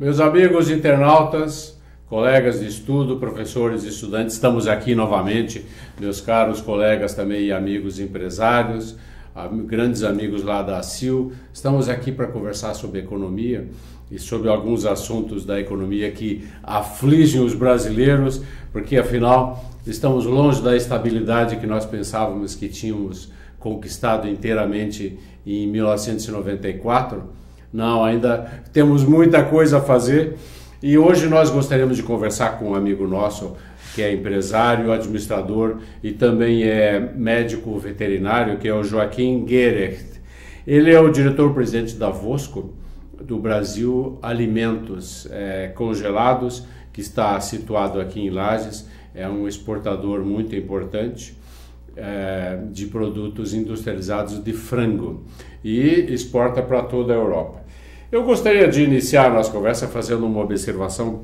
Meus amigos internautas, colegas de estudo, professores e estudantes, estamos aqui novamente, meus caros colegas também e amigos empresários, grandes amigos lá da ACIL. Estamos aqui para conversar sobre economia e sobre alguns assuntos da economia que afligem os brasileiros, porque afinal estamos longe da estabilidade que nós pensávamos que tínhamos conquistado inteiramente em 1994. Não, ainda temos muita coisa a fazer e hoje nós gostaríamos de conversar com um amigo nosso que é empresário, administrador e também é médico veterinário, que é o Joaquim Gerecht. Ele é o diretor-presidente da Vosco, do Brasil Alimentos Congelados, que está situado aqui em Lages. É um exportador muito importante de produtos industrializados de frango e exporta para toda a Europa. Eu gostaria de iniciar a nossa conversa fazendo uma observação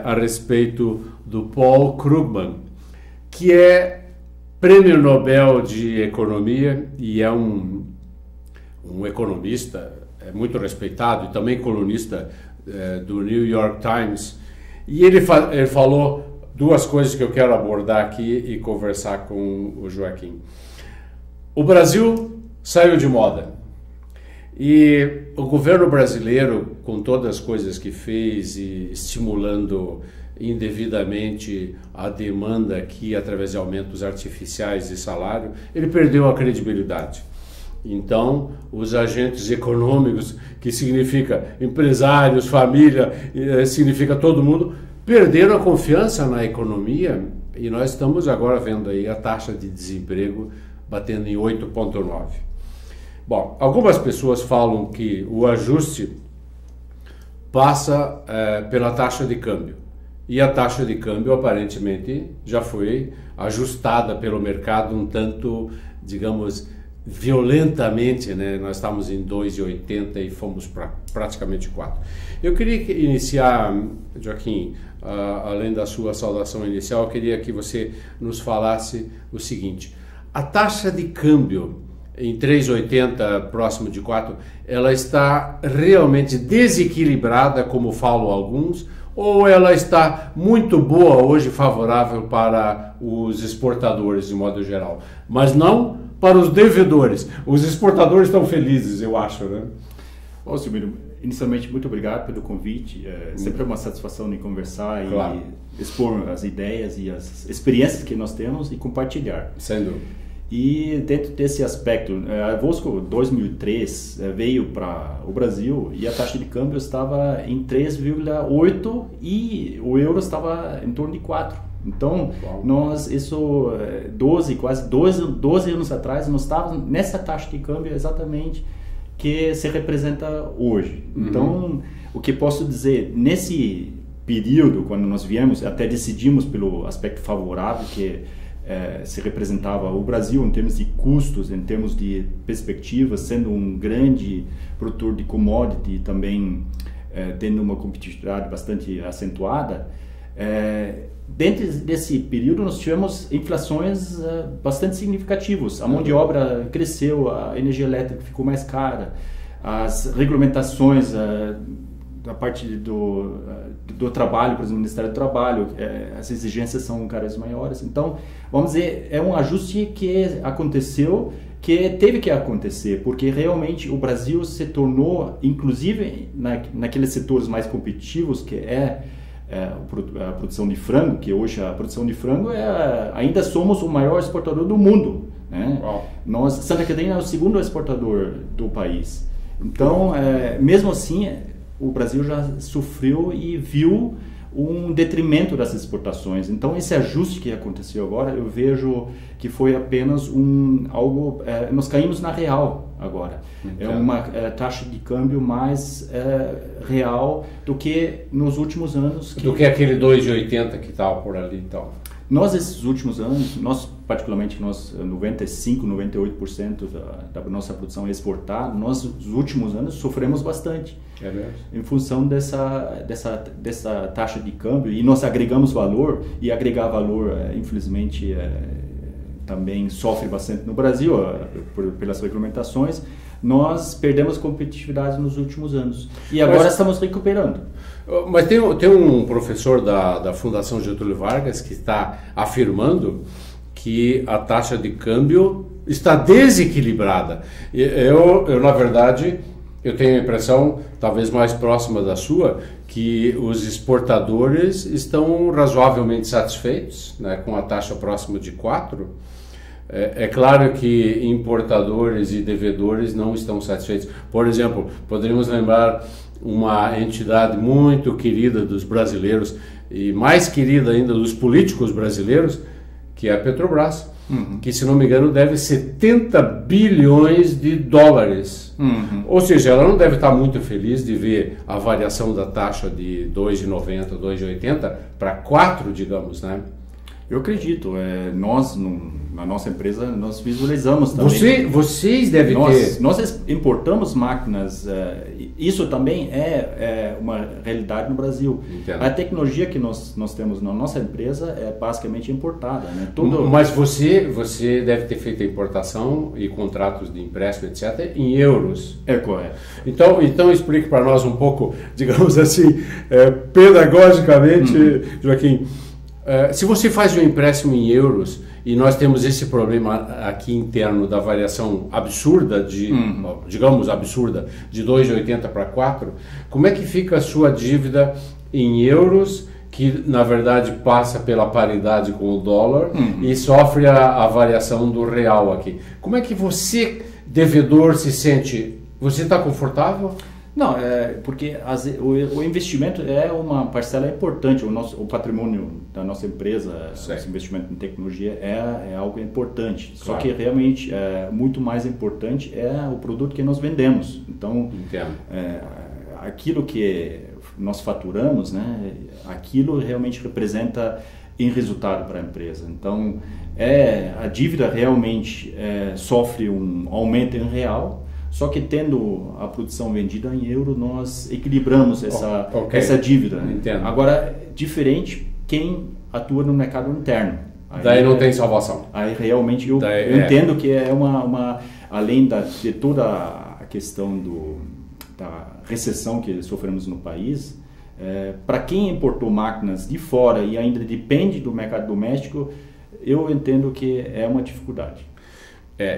a respeito do Paul Krugman, que é Prêmio Nobel de Economia e é um economista muito respeitado e também colunista do New York Times. E ele falou duas coisas que eu quero abordar aqui e conversar com o Joaquim. O Brasil saiu de moda. E o governo brasileiro, com todas as coisas que fez e estimulando indevidamente a demanda aqui através de aumentos artificiais de salário, ele perdeu a credibilidade. Então, os agentes econômicos, que significa empresários, família, significa todo mundo, perderam a confiança na economia e nós estamos agora vendo aí a taxa de desemprego batendo em 8,9%. Bom, algumas pessoas falam que o ajuste passa pela taxa de câmbio. E a taxa de câmbio aparentemente já foi ajustada pelo mercado um tanto, digamos, violentamente, né? Nós estávamos em 2,80 e fomos para praticamente 4. Eu queria iniciar, Joaquim, além da sua saudação inicial, eu queria que você nos falasse o seguinte: a taxa de câmbio em 3,80, próximo de 4, ela está realmente desequilibrada, como falam alguns, ou ela está muito boa hoje, favorável para os exportadores de modo geral, mas não para os devedores? Os exportadores estão felizes, eu acho, né? Bom, Silvio, inicialmente muito obrigado pelo convite. É sempre uma satisfação de conversar Claro. E expor as ideias e as experiências que nós temos e compartilhar. Sem dúvida. E dentro desse aspecto, a Vosco 2003 veio para o Brasil e a taxa de câmbio estava em 3,8 e o euro estava em torno de 4. Então, quase 12 anos atrás, nós estávamos nessa taxa de câmbio exatamente que se representa hoje. Então, o que posso dizer, nesse período, quando nós viemos, até decidimos pelo aspecto favorável que se representava o Brasil em termos de custos, em termos de perspectivas, sendo um grande produtor de commodity e também tendo uma competitividade bastante acentuada. Dentro desse período nós tivemos inflações bastante significativas. A mão de obra cresceu, a energia elétrica ficou mais cara, as regulamentações da parte do trabalho, por exemplo, do Ministério do Trabalho, as exigências são cada vez maiores. Então, vamos dizer, é um ajuste que aconteceu, que teve que acontecer, porque realmente o Brasil se tornou, inclusive naqueles setores mais competitivos, que a produção de frango, que hoje a produção de frango ainda somos o maior exportador do mundo, né? Santa Catarina é o segundo exportador do país. Então, mesmo assim, o Brasil já sofreu e viu um detrimento das exportações. Então, esse ajuste que aconteceu agora, eu vejo que foi apenas algo... nós caímos na real agora. É uma taxa de câmbio mais real do que nos últimos anos. Do que aquele 2,80 que estava por ali e tal. Nós, esses últimos anos, particularmente nós, 95%, 98% da nossa produção é exportada, nós, nos últimos anos, sofremos bastante. É mesmo? Em função dessa taxa de câmbio, e nós agregamos valor, e agregar valor, infelizmente, também sofre bastante no Brasil pelas regulamentações, nós perdemos competitividade nos últimos anos. E agora estamos recuperando. Mas tem um professor da Fundação Getúlio Vargas que está afirmando que a taxa de câmbio está desequilibrada. Eu na verdade, eu tenho a impressão, talvez mais próxima da sua, que os exportadores estão razoavelmente satisfeitos, né, com a taxa próxima de 4. É claro que importadores e devedores não estão satisfeitos. Por exemplo, poderíamos lembrar uma entidade muito querida dos brasileiros e mais querida ainda dos políticos brasileiros, que é a Petrobras, que, se não me engano, deve 70 bilhões de dólares. Ou seja, ela não deve estar muito feliz de ver a variação da taxa de 2,90, 2,80 para 4, digamos, né? Eu acredito. Nós, na nossa empresa, nós visualizamos também. Vocês devem ter... Nós importamos máquinas. Isso também é uma realidade no Brasil. Entendo. A tecnologia que nós temos na nossa empresa é basicamente importada, né? Mas você deve ter feito a importação e contratos de empréstimo, etc., em euros. É correto. Então explique para nós um pouco, digamos assim, pedagogicamente, Joaquim. Se você faz um empréstimo em euros e nós temos esse problema aqui interno da variação absurda, digamos absurda, de 2,80 para 4, como é que fica a sua dívida em euros, que na verdade passa pela paridade com o dólar e sofre a variação do real aqui? Como é que você, devedor, se sente? Você está confortável? Não, porque o investimento é uma parcela importante. O patrimônio da nossa empresa, esse investimento em tecnologia é algo importante. Claro. Só que realmente muito mais importante é o produto que nós vendemos. Então, aquilo que nós faturamos, né, aquilo realmente representa em resultado para a empresa. Então, a dívida realmente sofre um aumento em real. Só que tendo a produção vendida em euro, nós equilibramos essa dívida. Entendo. Agora, diferente quem atua no mercado interno. Daí não tem salvação. Aí realmente eu entendo que é além de toda a questão da recessão que sofremos no país, para quem importou máquinas de fora e ainda depende do mercado doméstico, eu entendo que é uma dificuldade.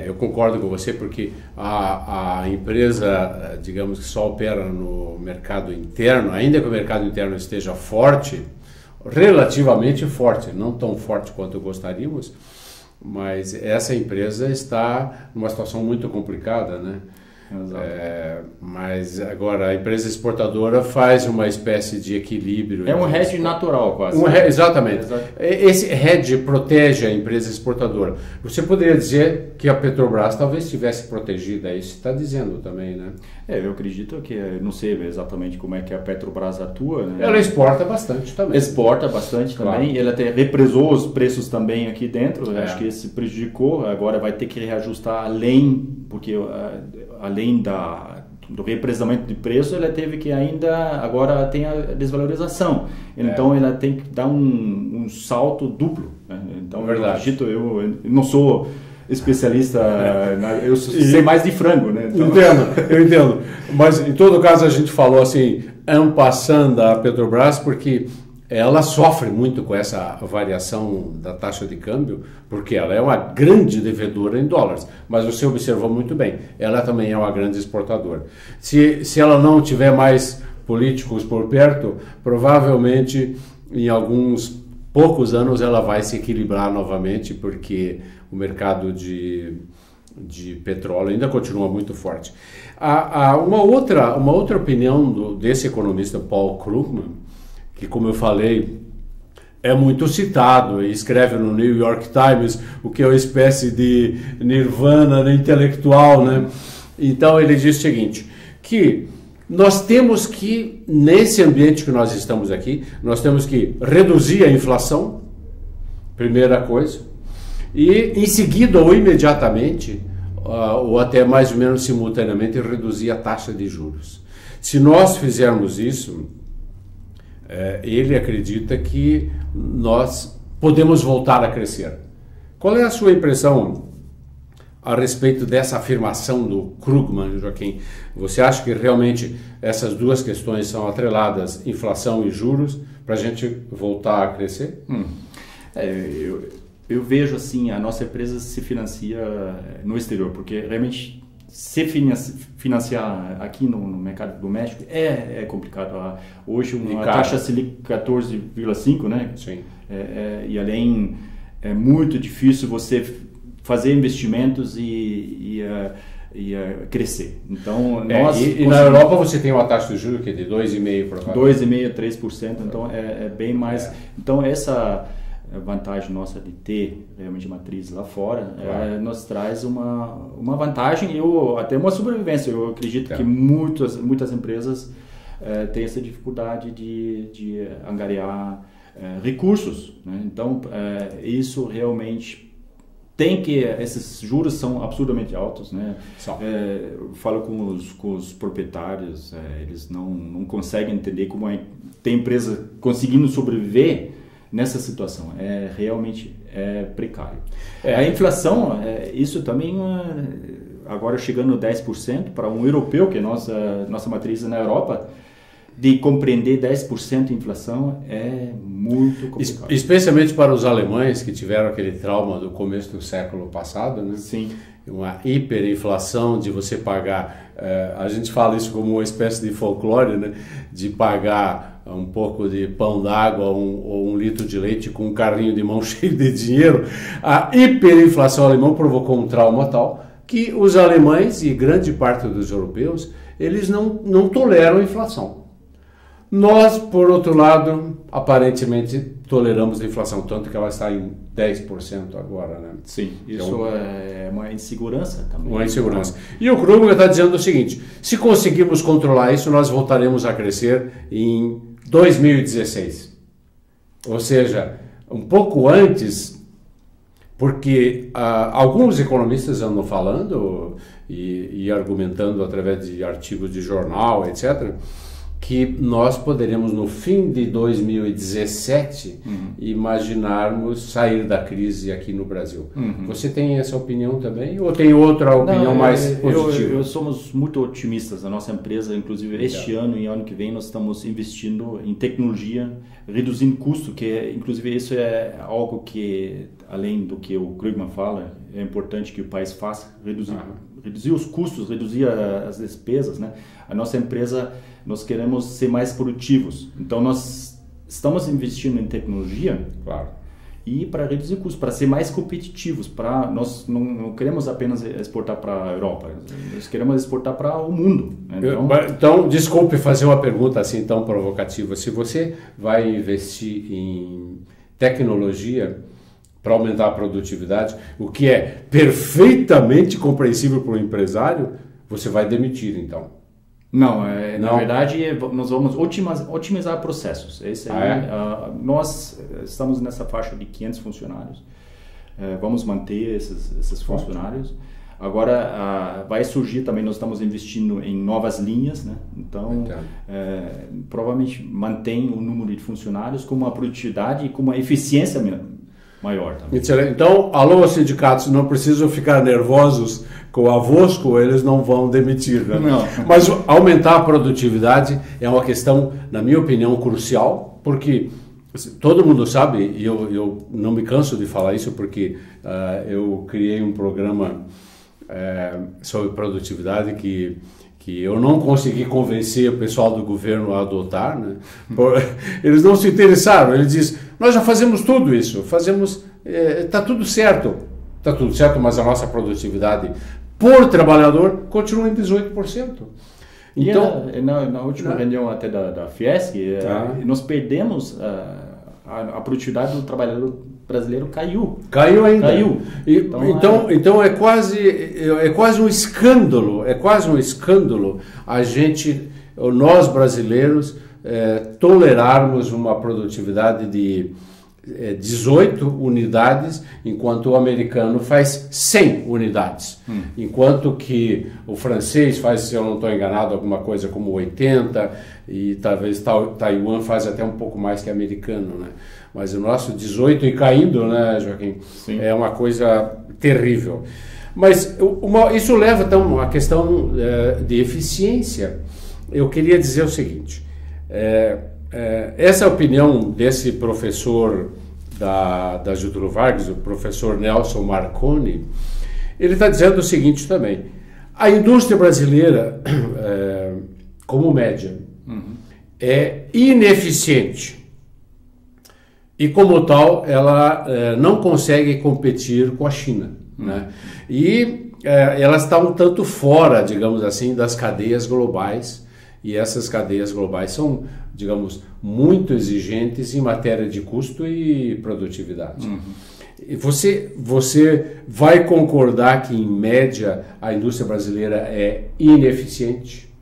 Eu concordo com você, porque a empresa, digamos que só opera no mercado interno, ainda que o mercado interno esteja forte, relativamente forte, não tão forte quanto gostaríamos, mas essa empresa está numa situação muito complicada, né? Mas agora a empresa exportadora faz uma espécie de equilíbrio. É um hedge natural, quase. Exatamente. Esse hedge protege a empresa exportadora. Você poderia dizer que a Petrobras talvez estivesse protegida, isso está dizendo também, né? Eu acredito que, não sei exatamente como é que a Petrobras atua, né? Ela exporta bastante também. Exporta bastante também, ela até represou os preços também aqui dentro, acho que isso prejudicou, agora vai ter que reajustar porque além do represamento de preço, ela teve que agora tem a desvalorização. Então ela tem que dar um salto duplo. Né? Então verdade. Eu não sou especialista, eu sei mais de frango, né? Então... Eu entendo. Mas em todo caso a gente falou assim, en passant da Petrobras, porque ela sofre muito com essa variação da taxa de câmbio, porque ela é uma grande devedora em dólares, mas você observou muito bem, ela também é uma grande exportadora. Se ela não tiver mais políticos por perto, provavelmente em alguns poucos anos ela vai se equilibrar novamente, porque o mercado de petróleo ainda continua muito forte. Há uma outra opinião desse economista Paul Krugman, que, como eu falei, é muito citado e escreve no New York Times, o que é uma espécie de nirvana intelectual, né? Então ele diz o seguinte, que nós temos que, nesse ambiente que nós estamos aqui, nós temos que reduzir a inflação, primeira coisa, e em seguida ou imediatamente, ou até mais ou menos simultaneamente, reduzir a taxa de juros. Se nós fizermos isso, ele acredita que nós podemos voltar a crescer. Qual é a sua impressão a respeito dessa afirmação do Krugman, Joaquim? Você acha que realmente essas duas questões são atreladas, inflação e juros, para a gente voltar a crescer? Eu vejo assim, a nossa empresa se financia no exterior, porque realmente se financiar aqui no mercado doméstico é complicado. Hoje uma taxa Selic 14,5, né? Sim. E além é muito difícil você fazer investimentos e crescer. Então nós na Europa você tem uma taxa de juros que é de 2,5%, provavelmente. 2,5%, 3%. Então é bem mais. Então essa vantagem nossa de ter realmente matriz lá fora, claro, nos traz uma vantagem e até uma sobrevivência. Eu acredito que muitas empresas têm essa dificuldade de angariar recursos, né? Então isso realmente esses juros são absurdamente altos, né? Eu falo com os proprietários, eles não conseguem entender como tem empresa conseguindo sobreviver nessa situação. Realmente precário. A inflação, isso também, agora chegando a 10%, para um europeu, que é nossa matriz na Europa, de compreender 10% de inflação é muito complicado. Especialmente para os alemães que tiveram aquele trauma do começo do século passado, né? Sim. Uma hiperinflação de você pagar, a gente fala isso como uma espécie de folclore, né? De pagar um pouco de pão d'água ou um litro de leite com um carrinho de mão cheio de dinheiro. A hiperinflação alemã provocou um trauma tal que os alemães e grande parte dos europeus, eles não toleram a inflação. Nós, por outro lado, aparentemente toleramos a inflação, tanto que ela está em 10% agora, né? Sim, isso é uma insegurança também. Uma insegurança. E o Krugman está dizendo o seguinte: se conseguirmos controlar isso, nós voltaremos a crescer em 2016. Ou seja, um pouco antes, porque alguns economistas andam falando e argumentando através de artigos de jornal, etc., que nós poderemos, no fim de 2017, imaginarmos sair da crise aqui no Brasil. Você tem essa opinião também? Ou tem outra opinião mais positiva? Eu somos muito otimistas. A nossa empresa, inclusive, este ano e ano que vem, nós estamos investindo em tecnologia, reduzindo custo, que inclusive isso é algo que, além do que o Krugman fala, é importante que o país faça, reduzir os custos, reduzir as despesas, né? A nossa empresa, nós queremos ser mais produtivos. Então, nós estamos investindo em tecnologia, claro, e para reduzir custos, para ser mais competitivos. Nós não queremos apenas exportar para a Europa, nós queremos exportar para o mundo, né? Então, desculpe fazer uma pergunta assim tão provocativa. Se você vai investir em tecnologia para aumentar a produtividade, o que é perfeitamente compreensível para o empresário, você vai demitir, então. Não, na verdade, nós vamos otimizar processos. Nós estamos nessa faixa de 500 funcionários. Vamos manter esses funcionários. Agora, vai surgir também, nós estamos investindo em novas linhas, né? Então, provavelmente mantém o número de funcionários com uma produtividade e com uma eficiência maior também. Então, alô, sindicatos, não precisam ficar nervosos com a Vosco, eles não vão demitir, né? Não. Mas aumentar a produtividade é uma questão, na minha opinião, crucial, porque todo mundo sabe, e eu não me canso de falar isso, porque eu criei um programa sobre produtividade que eu não consegui convencer o pessoal do governo a adotar, né? Eles não se interessaram. Eles dizem, nós já fazemos tudo isso, está tudo certo, mas a nossa produtividade por trabalhador continua em 18%. Então, na última reunião até da Fiesc, nós perdemos a produtividade do trabalhador brasileiro caiu ainda. Então é quase um escândalo, nós brasileiros tolerarmos uma produtividade de 18 unidades, enquanto o americano faz 100 unidades. Enquanto que o francês faz, se eu não estou enganado, alguma coisa como 80, e talvez Taiwan faz até um pouco mais que o americano, né? Mas o nosso 18 e caindo, né, Joaquim? Sim. É uma coisa terrível. Mas isso leva então à questão de eficiência. Eu queria dizer o seguinte, essa opinião desse professor da Getúlio Vargas, o professor Nelson Marconi, ele está dizendo o seguinte também: a indústria brasileira, como média, é ineficiente e, como tal, ela não consegue competir com a China, né? E ela está um tanto fora, digamos assim, das cadeias globais. E essas cadeias globais são, digamos, muito exigentes em matéria de custo e produtividade. E você vai concordar que, em média, a indústria brasileira é ineficiente?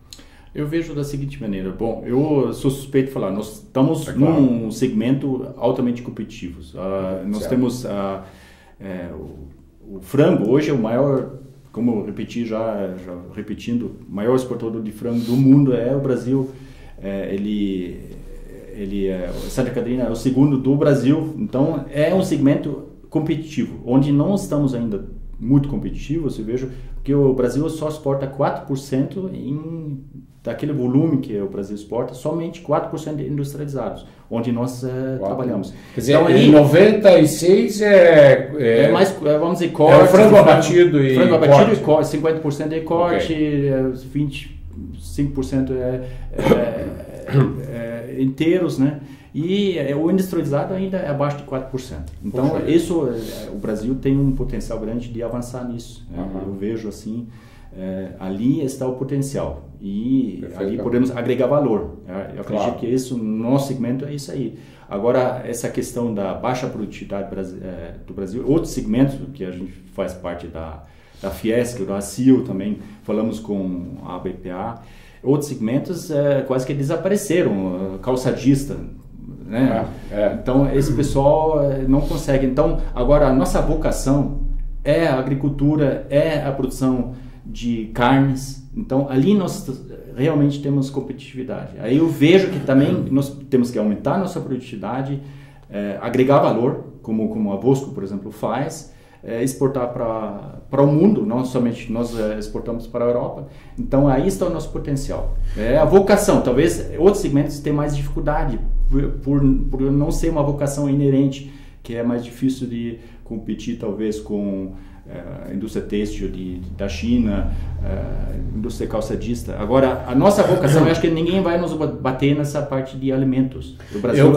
Eu vejo da seguinte maneira. Bom, eu sou suspeito de falar, nós estamos num segmento altamente competitivo. Nós temos o frango, hoje é o maior... Como eu repeti repetindo, o maior exportador de frango do mundo é o Brasil. Santa Catarina é o segundo do Brasil. Então, é um segmento competitivo, onde não estamos ainda muito competitivos. Eu vejo que o Brasil só exporta 4% daquele volume que o Brasil exporta, somente 4% industrializados, onde nós trabalhamos. Quer dizer, então, em 96 é mais, vamos dizer, corte. É frango abatido e corte. 50% é corte, 25% inteiros, né? E o industrializado ainda é abaixo de 4%. Então, o Brasil tem um potencial grande de avançar nisso. Eu vejo assim, ali está o potencial. E ali podemos agregar valor. Eu acredito que isso, no nosso segmento, é isso aí. Agora, essa questão da baixa produtividade do Brasil, outros segmentos que a gente faz parte da Fiesc, da ACIL também, falamos com a BPA, outros segmentos quase que desapareceram, calçadista, né? Então, esse pessoal não consegue. Então, agora, a nossa vocação é a agricultura, é a produção de carnes. Então, ali nós realmente temos competitividade. Aí eu vejo que também nós temos que aumentar a nossa produtividade, agregar valor, como a Bosco, por exemplo, faz, exportar para o mundo, não somente nós exportamos para a Europa. Então, aí está o nosso potencial. A vocação, talvez outros segmentos tenham mais dificuldade por não ser uma vocação inerente, que é mais difícil de competir, talvez, com a indústria têxtil da China, indústria calçadista. Agora, a nossa vocação, eu acho que ninguém vai nos bater nessa parte de alimentos. O Brasil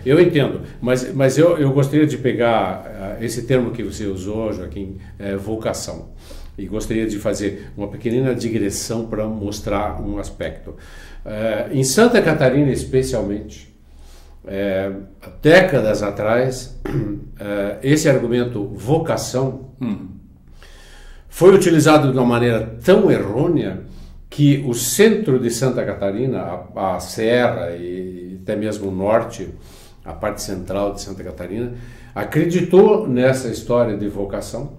eu entendo, mas eu gostaria de pegar esse termo que você usou, Joaquim, vocação, e gostaria de fazer uma pequenina digressão para mostrar um aspecto. Em Santa Catarina, especialmente, décadas atrás, esse argumento vocação foi utilizado de uma maneira tão errônea que o centro de Santa Catarina, a Serra e até mesmo o norte, a parte central de Santa Catarina, acreditou nessa história de vocação,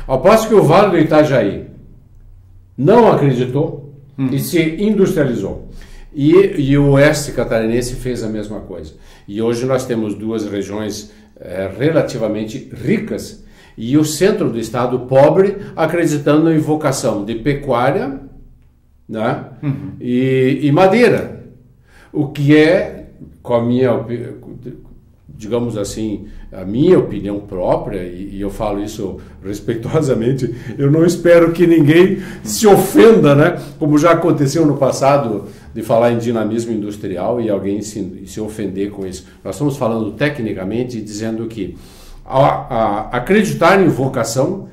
ao passo que o Vale do Itajaí não acreditou e se industrializou. E o oeste catarinense fez a mesma coisa. E hoje nós temos duas regiões relativamente ricas e o centro do estado pobre, acreditando em vocação de pecuária, né? E madeira. O que é, com a minha, digamos assim, a minha opinião própria, e eu falo isso respeitosamente, eu não espero que ninguém se ofenda, né? Como já aconteceu no passado, de falar em dinamismo industrial e alguém se ofender com isso. Nós estamos falando tecnicamente, dizendo que acreditar em vocação,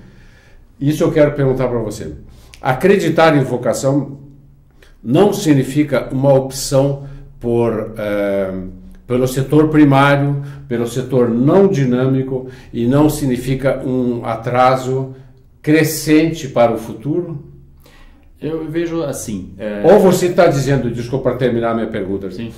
isso eu quero perguntar para você. Acreditar em vocação não significa uma opção pelo setor primário, pelo setor não dinâmico, e não significa um atraso crescente para o futuro? Eu vejo assim... Ou você está dizendo, desculpa para terminar a minha pergunta, sim,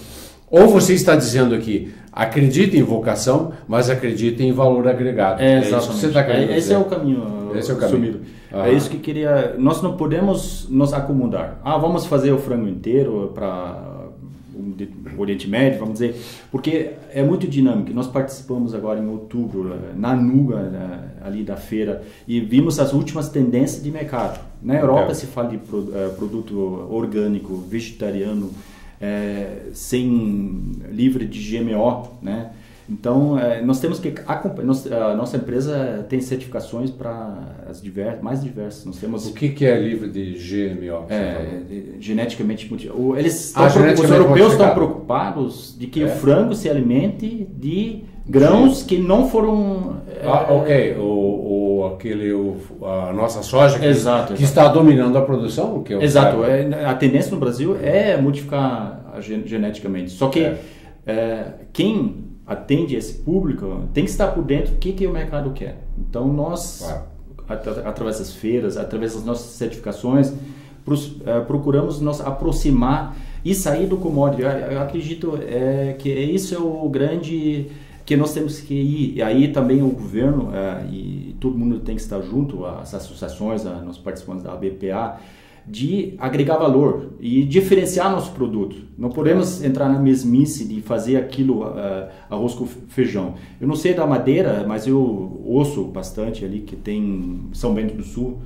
Ou você está dizendo aqui, acredita em vocação, mas acredita em valor agregado. É isso que você está querendo dizer. Esse é o caminho. Esse é o caminho. Sumido. É isso que queria. Nós não podemos nos acomodar. Vamos fazer o frango inteiro para o Oriente Médio, vamos dizer, porque é muito dinâmico. Nós participamos agora em outubro na Nuga, ali da feira, e vimos as últimas tendências de mercado. Na Europa se fala de produto orgânico, vegetariano, sem livre de GMO, né? Então, nós temos que acompanhar. A nossa empresa tem certificações para as mais diversas. Nós temos... O que é livre de GMO? Geneticamente modificado. Os europeus estão preocupados de que o frango se alimente de grãos que não foram... a nossa soja que está dominando a produção? Exato. A tendência no Brasil é modificar geneticamente. Só que quem atende esse público tem que estar por dentro do que o mercado quer. Então nós, através das feiras, através das nossas certificações, procuramos nos aproximar e sair do commodity. Eu acredito que isso é o grande que nós temos que ir. E aí também o governo e todo mundo tem que estar junto, as associações, nós participamos da BPA, de agregar valor e diferenciar nosso produto. Não podemos entrar na mesmice de fazer aquilo arroz com feijão. Eu não sei da Madeira, mas eu ouço bastante ali que tem São Bento do Sul,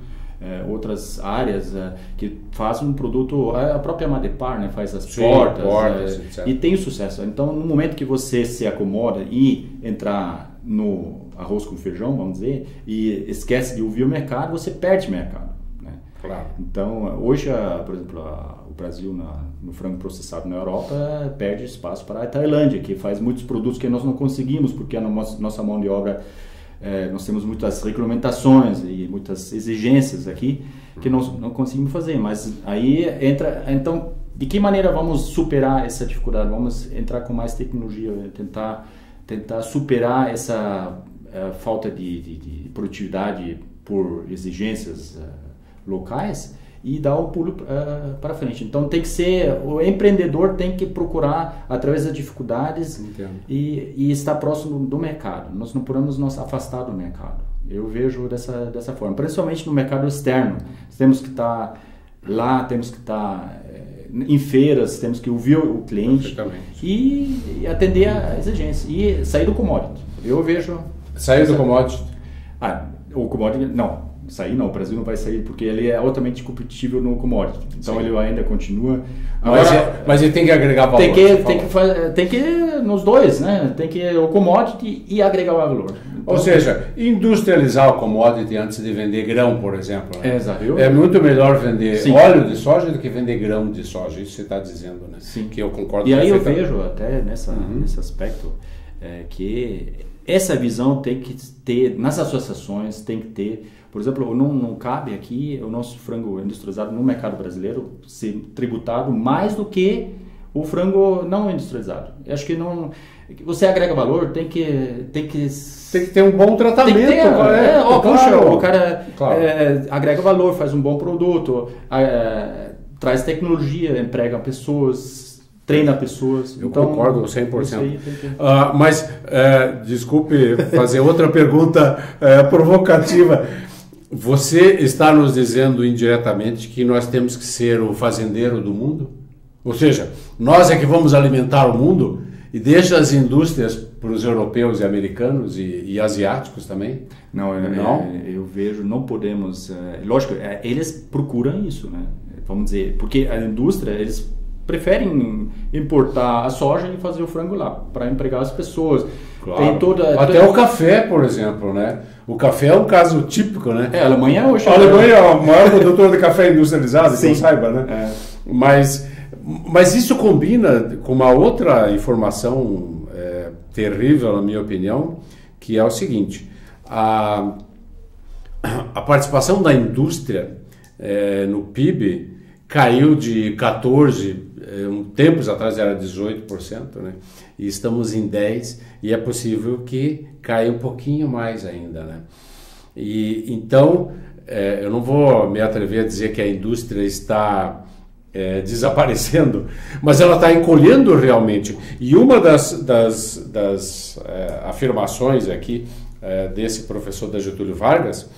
outras áreas que fazem um produto, a própria Madepar, né, faz as portas e tem sucesso. Então, no momento que você se acomoda e entrar no arroz com feijão, vamos dizer, e esquece de ouvir o mercado, você perde mercado. Claro. Então, hoje, por exemplo, o Brasil no frango processado na Europa perde espaço para a Tailândia, que faz muitos produtos que nós não conseguimos, porque a nossa mão de obra, nós temos muitas regulamentações e muitas exigências aqui que nós não conseguimos fazer. Mas aí entra... Então, de que maneira vamos superar essa dificuldade? Vamos entrar com mais tecnologia, tentar superar essa falta de produtividade por exigências locais e dar o pulo para frente. Então tem que ser, o empreendedor tem que procurar através das dificuldades e estar próximo do mercado. Nós não podemos nos afastar do mercado. Eu vejo dessa forma, principalmente no mercado externo. Temos que estar lá, temos que estar em feiras, temos que ouvir o cliente e atender a exigência e sair do commodity. Eu vejo... Sair do commodity? O commodity, não. Sair não, o Brasil não vai sair porque ele é altamente competitivo no commodity. Então ele ainda continua. Mas ele tem que agregar valor. Tem que nos dois, né? Tem que o commodity e agregar valor. Então, ou seja, industrializar o commodity antes de vender grão, por exemplo. Né? Exato. É muito melhor vender óleo de soja do que vender grão de soja. Isso você está dizendo, né? Sim. Que eu concordo. E aí eu vejo até nesse aspecto que essa visão tem que ter nas associações, tem que ter. Por exemplo, não cabe aqui o nosso frango industrializado no mercado brasileiro ser tributado mais do que o frango não industrializado. Eu acho que não. Você agrega valor, tem que ter um bom tratamento. O cara agrega valor, faz um bom produto, traz tecnologia, emprega pessoas, treina pessoas. Eu concordo 100%. Mas, desculpe fazer outra pergunta provocativa. Você está nos dizendo indiretamente que nós temos que ser o fazendeiro do mundo? Ou seja, nós é que vamos alimentar o mundo e deixa as indústrias para os europeus e americanos e asiáticos também? Não, eu vejo, não podemos... lógico, eles procuram isso, né? Vamos dizer, porque a indústria, eles preferem importar a soja e fazer o frango lá, para empregar as pessoas. Claro. Até o café, por exemplo, né? O café é um caso típico, né? A Alemanha hoje... A Alemanha é o maior produtor de café industrializado, que não saiba, né? Mas isso combina com uma outra informação terrível, na minha opinião, que é o seguinte: a participação da indústria no PIB caiu de 14%, tempos atrás era 18%, né? E estamos em 10%, e é possível que caia um pouquinho mais ainda, né? E então, eu não vou me atrever a dizer que a indústria está desaparecendo, mas ela está encolhendo realmente. E uma das afirmações aqui desse professor da Getúlio Vargas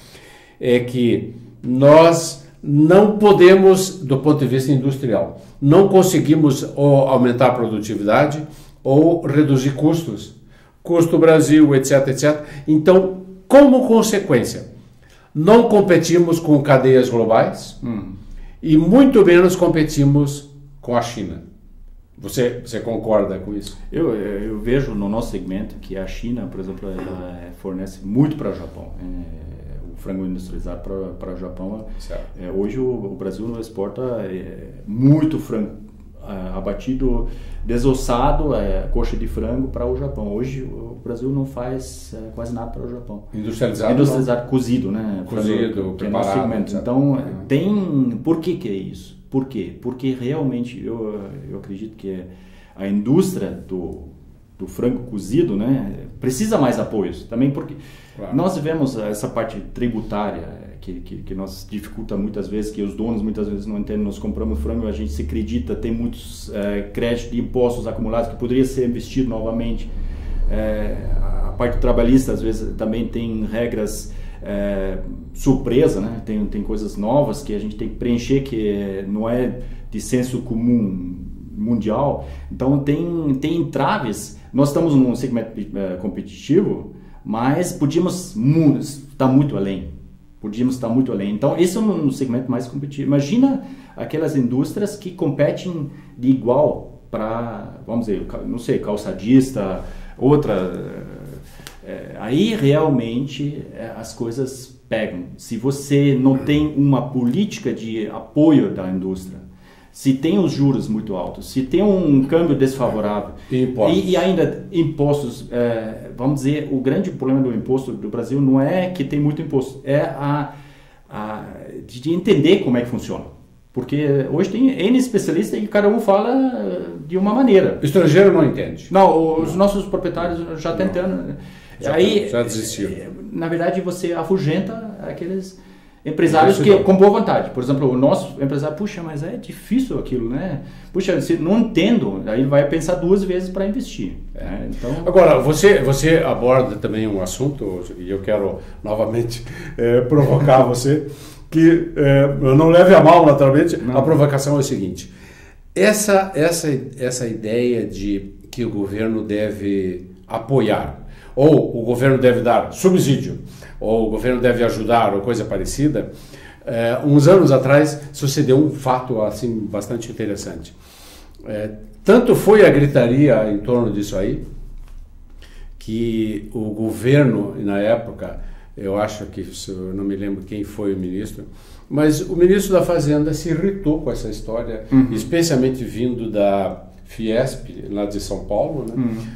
é que nós não podemos, do ponto de vista industrial, não conseguimos ou aumentar a produtividade ou reduzir custos, custo Brasil, etc, etc. Então, como consequência, não competimos com cadeias globais e muito menos competimos com a China. Você concorda com isso? Eu vejo no nosso segmento que a China, por exemplo, ela fornece muito para o Japão. O frango industrializado para o Japão. Hoje o Brasil exporta muito frango abatido, desossado, coxa de frango para o Japão. Hoje o Brasil não faz quase nada para o Japão. Industrializado, cozido, né? Cozido, que é nosso segmento. Então, por que é isso? Por quê? Porque realmente eu acredito que a indústria do frango cozido, né, precisa mais apoios. Também porque nós vemos essa parte tributária que nos dificulta muitas vezes, que os donos muitas vezes não entendem. Nós compramos frango, a gente se acredita, tem muitos créditos de impostos acumulados que poderia ser investido novamente. A parte trabalhista às vezes também tem regras surpresa, né? Tem coisas novas que a gente tem que preencher, que não é de senso comum mundial. Então tem entraves. Nós estamos num segmento competitivo, mas podíamos estar muito além. Então, esse é um segmento mais competitivo. Imagina aquelas indústrias que competem de igual para, vamos dizer, não sei, calçadista, outra. Aí realmente as coisas pegam. Se você não tem uma política de apoio da indústria, se tem os juros muito altos, se tem um câmbio desfavorável e ainda impostos, vamos dizer, o grande problema do imposto do Brasil não é que tem muito imposto, é de entender como é que funciona. Porque hoje tem N especialistas e cada um fala de uma maneira. O estrangeiro não entende. Não, os nossos proprietários já tentando. Já desistiram. Na verdade, você afugenta aqueles empresários que com boa vontade. Por exemplo, o nosso empresário, puxa, mas é difícil aquilo, né? Puxa, se não entendo, aí ele vai pensar duas vezes para investir. Então... Agora, você aborda também um assunto, e eu quero novamente provocar você, que eu não leve a mal, naturalmente. Não. A provocação é o seguinte: essa ideia de que o governo deve apoiar, ou o governo deve dar subsídio, ou o governo deve ajudar, ou coisa parecida, uns anos atrás sucedeu um fato assim bastante interessante. Tanto foi a gritaria em torno disso aí, que o governo, na época, eu acho que, eu não me lembro quem foi o ministro, mas o ministro da Fazenda se irritou com essa história, especialmente vindo da Fiesp, lá de São Paulo, né?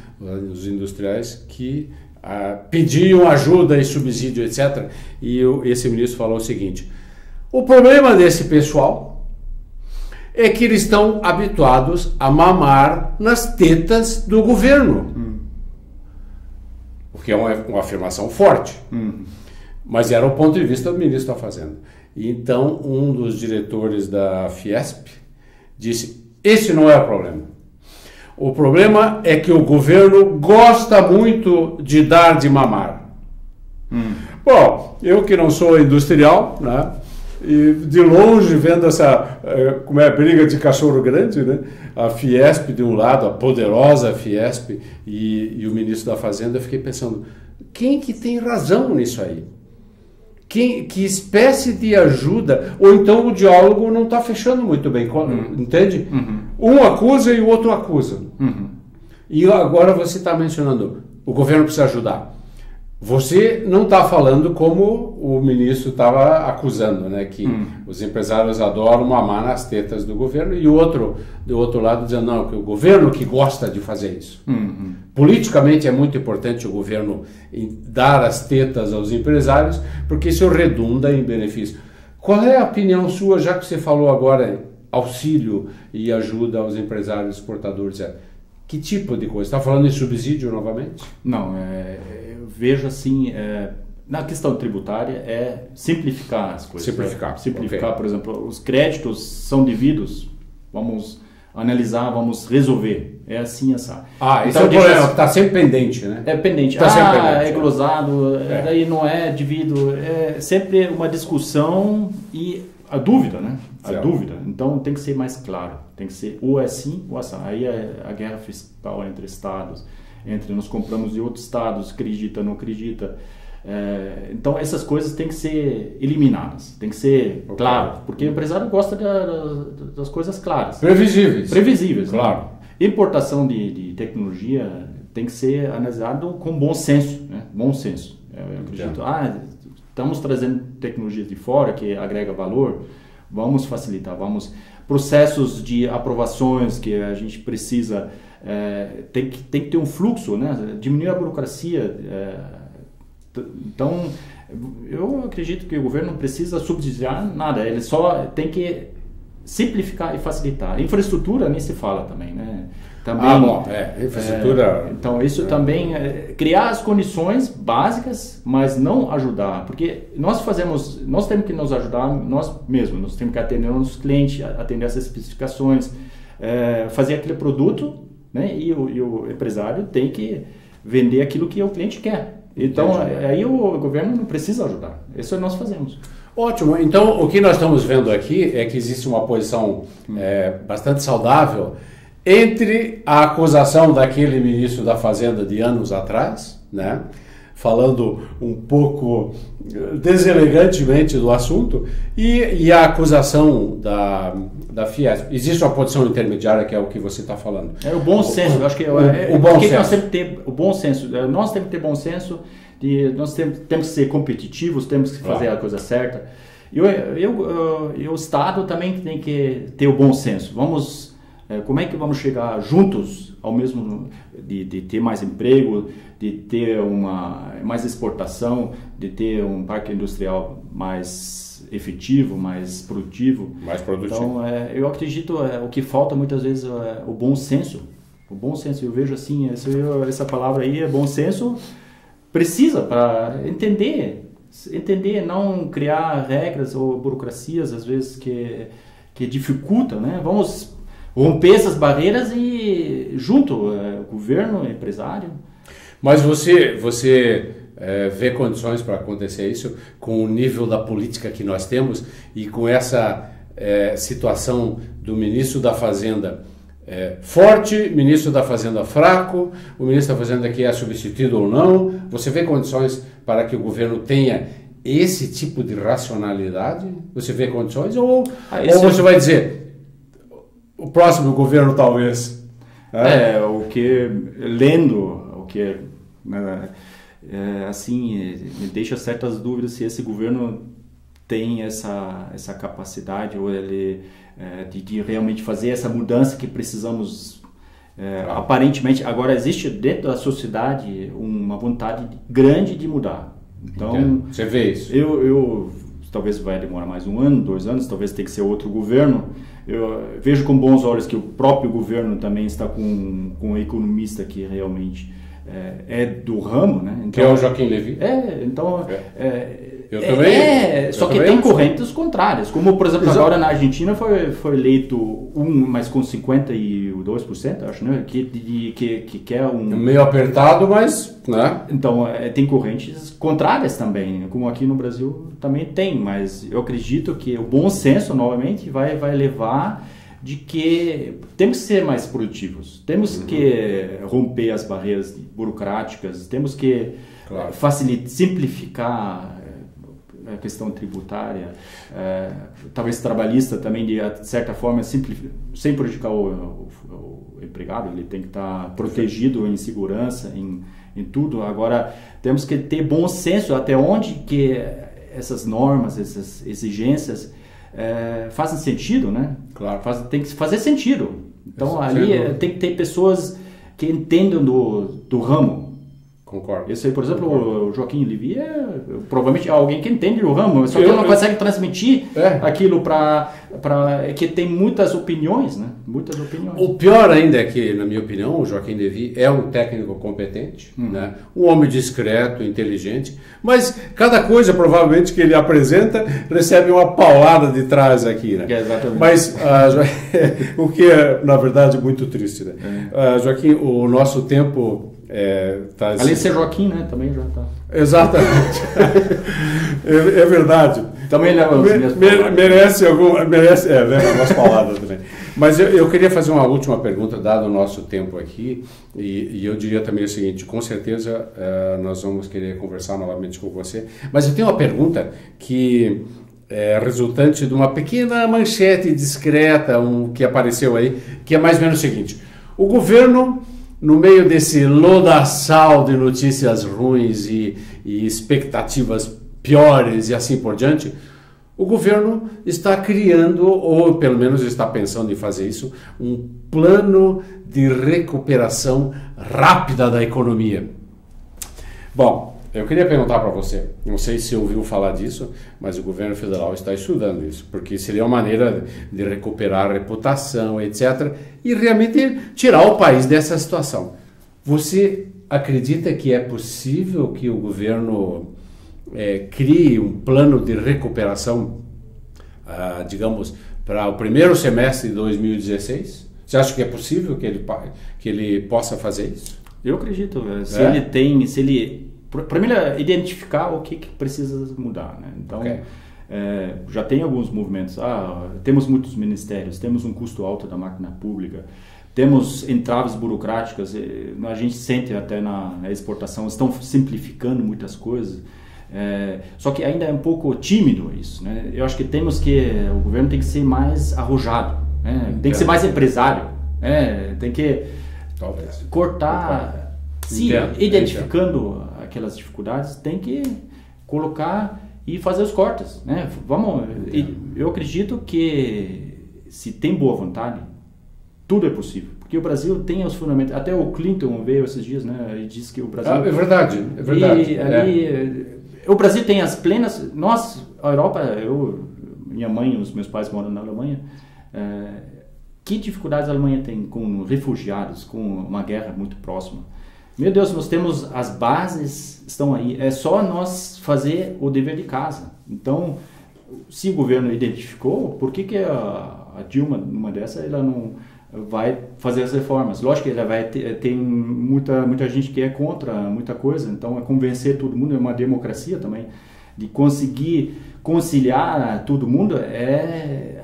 Os industriais que pediam ajuda e subsídio, etc. E esse ministro falou o seguinte: o problema desse pessoal é que eles estão habituados a mamar nas tetas do governo. O que é uma afirmação forte. Mas era o ponto de vista do ministro da Fazenda. E então um dos diretores da Fiesp disse: esse não é o problema. O problema é que o governo gosta muito de dar de mamar. Bom, eu que não sou industrial, né, e de longe vendo essa como é a briga de cachorro grande, né, a Fiesp de um lado, a poderosa Fiesp, e o ministro da Fazenda, eu fiquei pensando, quem que tem razão nisso aí? Que espécie de ajuda? Ou então o diálogo não está fechando muito bem, entende? Um acusa e o outro acusa. E agora você está mencionando, o governo precisa ajudar. Você não está falando como o ministro estava acusando, né? Que os empresários adoram mamar nas tetas do governo, e o outro, do outro lado, dizendo, não, que o governo que gosta de fazer isso. Politicamente é muito importante o governo dar as tetas aos empresários, porque isso redunda em benefício. Qual é a opinião sua, já que você falou agora auxílio e ajuda aos empresários exportadores? Que tipo de coisa? Está falando em subsídio novamente? Não, eu vejo assim, na questão tributária é simplificar as coisas. Simplificar, okay. Por exemplo, os créditos são devidos vamos analisar, vamos resolver. É assim, essa. Isso é um problema que está sempre pendente, né? É pendente. É glosado, daí não é devido. É sempre uma discussão e a dúvida, né? A dúvida. Então tem que ser mais claro. Tem que ser ou é sim ou é assim. Aí é a guerra fiscal entre estados, entre nós compramos de outros estados, acredita, não acredita. Então essas coisas têm que ser eliminadas, tem que ser claro, porque o empresário gosta das coisas claras. Previsíveis, claro. Né? Importação de tecnologia tem que ser analisado com bom senso, né? Bom senso. Eu acredito, estamos trazendo tecnologias de fora que agrega valor, vamos facilitar, processos de aprovações que a gente precisa, tem que ter um fluxo, né? Diminuir a burocracia. Então, eu acredito que o governo não precisa subsidiar nada, ele só tem que simplificar e facilitar. Infraestrutura nem se fala também, né? Infraestrutura... então, isso também, criar as condições básicas, mas não ajudar, porque nós temos que nos ajudar nós mesmos, nós temos que atender nossos clientes, atender essas especificações, fazer aquele produto, né? E o empresário tem que vender aquilo que o cliente quer. Então, aí o governo não precisa ajudar. Isso nós fazemos. Ótimo. Então, o que nós estamos vendo aqui é que existe uma posição bastante saudável entre a acusação daquele ministro da Fazenda de anos atrás, né, falando um pouco deselegantemente do assunto, e a acusação da Fiesp. Existe uma posição intermediária, que é o que você está falando. É o bom senso, eu acho que o bom senso. Nós temos que ter o bom senso. Nós temos que ter bom senso, nós temos que ser competitivos, temos que fazer a coisa certa. E o Estado também tem que ter o bom senso. Como é que vamos chegar juntos ao mesmo de ter mais emprego, de ter mais exportação, de ter um parque industrial mais efetivo, mais produtivo. Então, eu acredito, o que falta muitas vezes é o bom senso. O bom senso, eu vejo assim, essa palavra aí, bom senso, precisa para entender, não criar regras ou burocracias, às vezes, que dificultam, né? Vamos romper essas barreiras e junto, governo, empresário. Mas você vê condições para acontecer isso com o nível da política que nós temos e com essa situação do ministro da Fazenda forte, ministro da Fazenda fraco, o ministro da Fazenda que é substituído ou não? Você vê condições para que o governo tenha esse tipo de racionalidade? Você vê condições? Ou você vai dizer... O próximo governo, talvez. Assim, me deixa certas dúvidas se esse governo tem essa capacidade ou ele de realmente fazer essa mudança que precisamos. Aparentemente, agora existe dentro da sociedade uma vontade grande de mudar. Então, você vê isso? Eu talvez vai demorar mais 1 ano, 2 anos, talvez tenha que ser outro governo. Eu vejo com bons olhos que o próprio governo também está com um economista que realmente é do ramo, né? Então, que é o Joaquim Levy. Eu também. Só que tem correntes contrárias, como por exemplo agora na Argentina foi eleito mas com 52%, acho, né? Que quer meio apertado, mas, né? Então tem correntes contrárias também, como aqui no Brasil também tem, mas eu acredito que o bom senso novamente vai levar de que temos que ser mais produtivos, temos que romper as barreiras burocráticas, temos que simplificar a questão tributária, talvez trabalhista também, de certa forma, sem prejudicar o empregado, ele tem que estar protegido em segurança, em tudo. Agora, temos que ter bom senso até onde que essas normas, essas exigências fazem sentido, né? Claro. Tem que fazer sentido. Então, ali tem que ter pessoas que entendam do ramo. Concordo. Esse aí, por exemplo, o Joaquim Levy provavelmente é alguém que entende o ramo, só que ele não consegue transmitir aquilo que tem muitas opiniões, né? Muitas opiniões. O pior ainda é que, na minha opinião, o Joaquim Levy é um técnico competente, né? Um homem discreto, inteligente, mas cada coisa provavelmente que ele apresenta recebe uma paulada de trás aqui, né? Exatamente. Mas o que é, na verdade, muito triste, né? Joaquim, o nosso tempo... Além de ser Joaquim, né? Também já está. Exatamente. é verdade. Também leva merece umas palavras também. Mas eu queria fazer uma última pergunta, dado o nosso tempo aqui, e eu diria também o seguinte: com certeza nós vamos querer conversar novamente com você, mas eu tenho uma pergunta que é resultante de uma pequena manchete discreta que apareceu aí, que é mais ou menos o seguinte: o governo, no meio desse lodaçal de notícias ruins e expectativas piores e assim por diante, o governo está criando, ou pelo menos está pensando em fazer isso, um plano de recuperação rápida da economia. Bom, eu queria perguntar para você, não sei se ouviu falar disso, mas o governo federal está estudando isso, porque seria uma maneira de recuperar a reputação, etc., e realmente tirar o país dessa situação. Você acredita que é possível que o governo crie um plano de recuperação, digamos, para o primeiro semestre de 2016? Você acha que é possível que ele possa fazer isso? Eu acredito. Se ele primeiro, identificar o que precisa mudar, né? Então, já tem alguns movimentos. Temos muitos ministérios, temos um custo alto da máquina pública, temos entraves burocráticas, a gente sente até na exportação, estão simplificando muitas coisas, só que ainda é um pouco tímido isso, né? Eu acho que o governo tem que ser mais arrojado, tem que ser mais empresário, tem que cortar, identificando aquelas dificuldades, tem que colocar e fazer os cortes, né? Eu acredito que se tem boa vontade, tudo é possível, porque o Brasil tem os fundamentos. Até o Clinton veio esses dias, né, e disse que o Brasil... é verdade. O Brasil tem as plenas... Nós, a Europa, minha mãe e os meus pais moram na Alemanha, que dificuldades a Alemanha tem com refugiados, com uma guerra muito próxima? Meu Deus, nós temos as bases, estão aí, é só nós fazer o dever de casa. Então, se o governo identificou, por que a Dilma, numa dessa, ela não vai fazer as reformas? Lógico que ela vai tem muita gente que é contra muita coisa, então é convencer todo mundo, é uma democracia também, de conseguir conciliar todo mundo,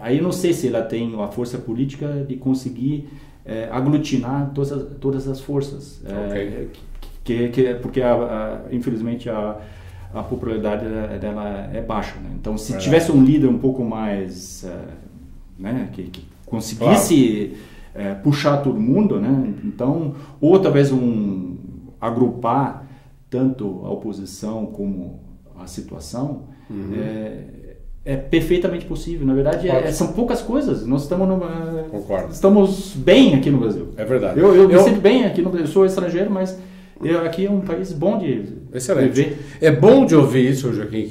aí eu não sei se ela tem a força política de conseguir aglutinar todas as forças, porque infelizmente a popularidade dela é baixa, né? Então, se tivesse um líder um pouco mais, né, que conseguisse puxar todo mundo, né? Então, ou talvez agrupar tanto a oposição como a situação, é perfeitamente possível. Na verdade, são poucas coisas. Nós estamos bem aqui no Brasil. É verdade. Eu me sinto bem aqui no Brasil. Eu sou estrangeiro, mas aqui é um país bom de viver. É bom de ouvir isso, Joaquim,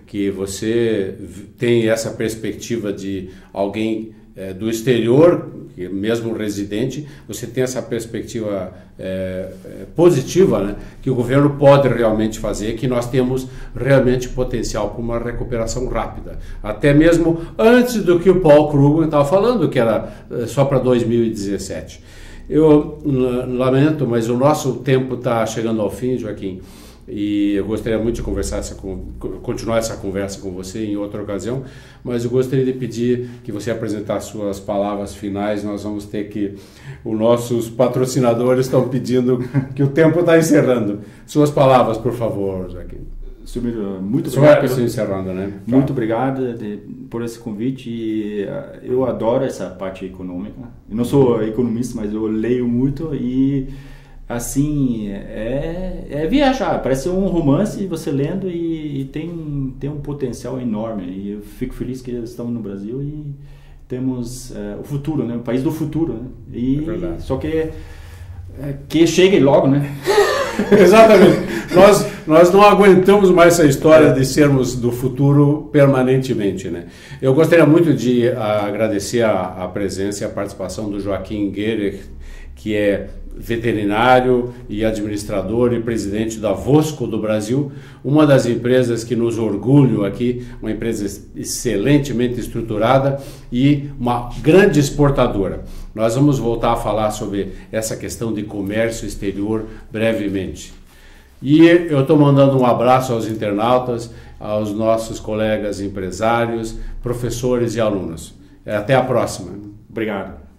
que você tem essa perspectiva de alguém do exterior, mesmo residente, você tem essa perspectiva positiva, né, que o governo pode realmente fazer, que nós temos realmente potencial para uma recuperação rápida, até mesmo antes do que o Paul Krugman estava falando, que era só para 2017. Eu lamento, mas o nosso tempo está chegando ao fim, Joaquim, e eu gostaria muito de continuar essa conversa com você em outra ocasião, mas eu gostaria de pedir que você apresentasse suas palavras finais. Nós vamos ter que... Os nossos patrocinadores estão pedindo que o tempo está encerrando. Suas palavras, por favor, Joaquim. Muito obrigado. Encerrando, né? Muito obrigado por esse convite. E eu adoro essa parte econômica. Eu não sou economista, mas eu leio muito e... assim, é viajar, parece um romance você lendo e tem um potencial enorme, e eu fico feliz que estamos no Brasil e temos o futuro, né? O país do futuro, né? E, é verdade. Só que chegue logo, né? Exatamente. Nós não aguentamos mais essa história de sermos do futuro permanentemente, né? Eu gostaria muito de agradecer a presença e a participação do Joaquim Gehrig, que é veterinário e administrador e presidente da Vosco do Brasil, uma das empresas que nos orgulham aqui, uma empresa excelentemente estruturada e uma grande exportadora. Nós vamos voltar a falar sobre essa questão de comércio exterior brevemente. E eu estou mandando um abraço aos internautas, aos nossos colegas empresários, professores e alunos. Até a próxima. Obrigado.